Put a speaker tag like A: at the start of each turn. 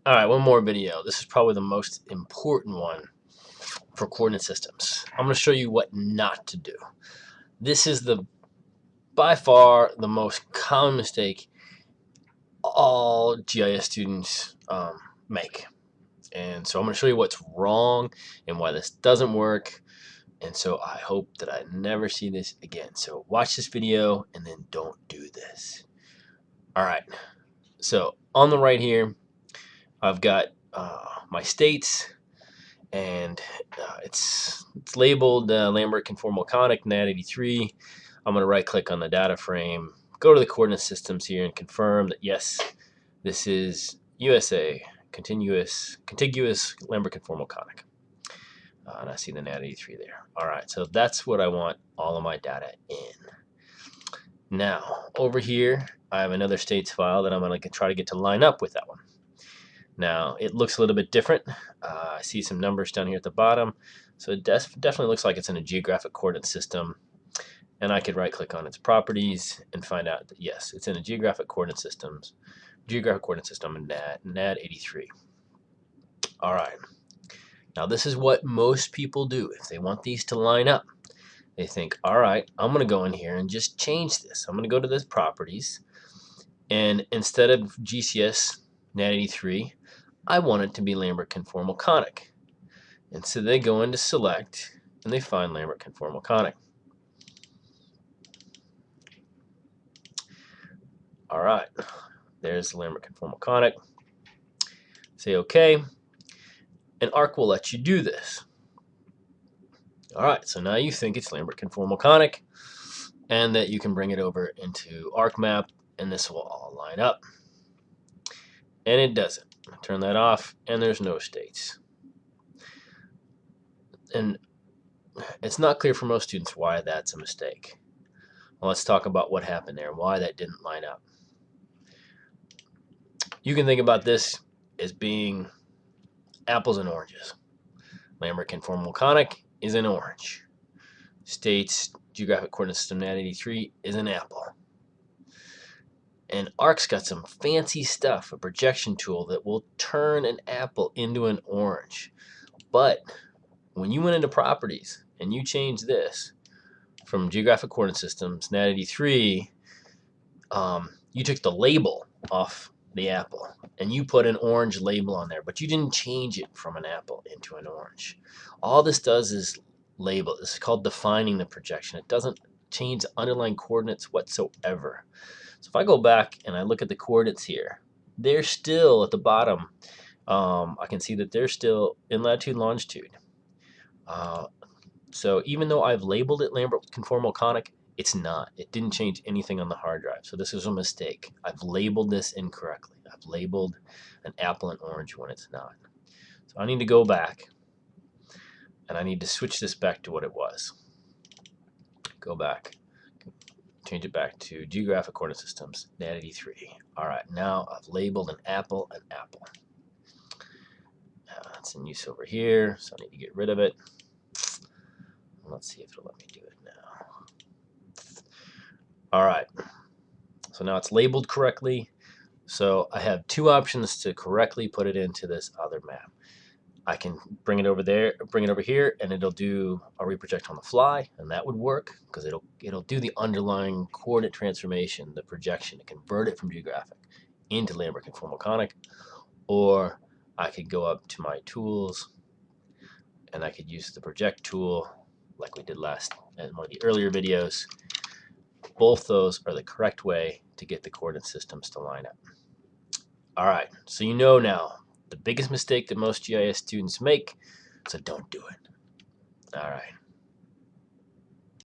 A: All right, one more video. This is probably the most important one for coordinate systems. I'm going to show you what not to do. This is by far the most common mistake all GIS students make. And so I'm going to show you what's wrong and why this doesn't work. And so I hope that I never see this again. So watch this video and then don't do this. All right. So on the right here, I've got my states, and it's labeled Lambert Conformal Conic NAD 83. I'm going to right click on the data frame, go to the coordinate systems here and confirm that yes, this is USA contiguous Lambert Conformal Conic. And I see the NAD 83 there. All right, so that's what I want all of my data in. Now over here I have another states file that I'm going to try to get to line up with that one. Now it looks a little bit different. I see some numbers down here at the bottom, so it definitely looks like it's in a geographic coordinate system, and I could right click on its properties and find out that yes, it's in a geographic coordinate system in NAD 83. All right, now this is what most people do if they want these to line up. They think, all right, I'm going to go in here and just change this. I'm going to go to this properties, and instead of GCS NAD 83, I want it to be Lambert Conformal Conic. And so they go into select and they find Lambert Conformal Conic. All right, there's Lambert Conformal Conic. Say OK, and Arc will let you do this. All right, so now you think it's Lambert Conformal Conic and that you can bring it over into ArcMap and this will all line up. And it doesn't. Turn that off and there's no states. And it's not clear for most students why that's a mistake. Well, let's talk about what happened there and why that didn't line up. You can think about this as being apples and oranges. Lambert Conformal Conic is an orange. States Geographic Coordinate System NAD 83 is an apple. And Arc's got some fancy stuff, a projection tool that will turn an apple into an orange. But when you went into properties and you changed this from Geographic Coordinate Systems NAD 83, you took the label off the apple and you put an orange label on there, but you didn't change it from an apple into an orange. All this does is label. This is called defining the projection. It doesn't change the underlying coordinates whatsoever. So if I go back and I look at the coordinates here, they're still at the bottom. I can see that they're still in latitude and longitude. So even though I've labeled it Lambert Conformal Conic, it's not. It didn't change anything on the hard drive. So this is a mistake. I've labeled this incorrectly. I've labeled an apple and orange when it's not. So I need to go back and I need to switch this back to what it was. Go back. Change it back to Geographic Coordinate Systems, NAD 83. All right, now I've labeled an apple. It's in use over here, so I need to get rid of it. Let's see if it'll let me do it now. All right, so now it's labeled correctly. So I have two options to correctly put it into this other map. I can bring it over there, bring it over here, and it'll do a reproject on the fly, and that would work because it'll do the underlying coordinate transformation, the projection, to convert it from geographic into Lambert Conformal Conic. Or I could go up to my tools, and I could use the project tool like we did last in one of the earlier videos. Both those are the correct way to get the coordinate systems to line up. All right, so you know now the biggest mistake that most GIS students make, so don't do it. All right.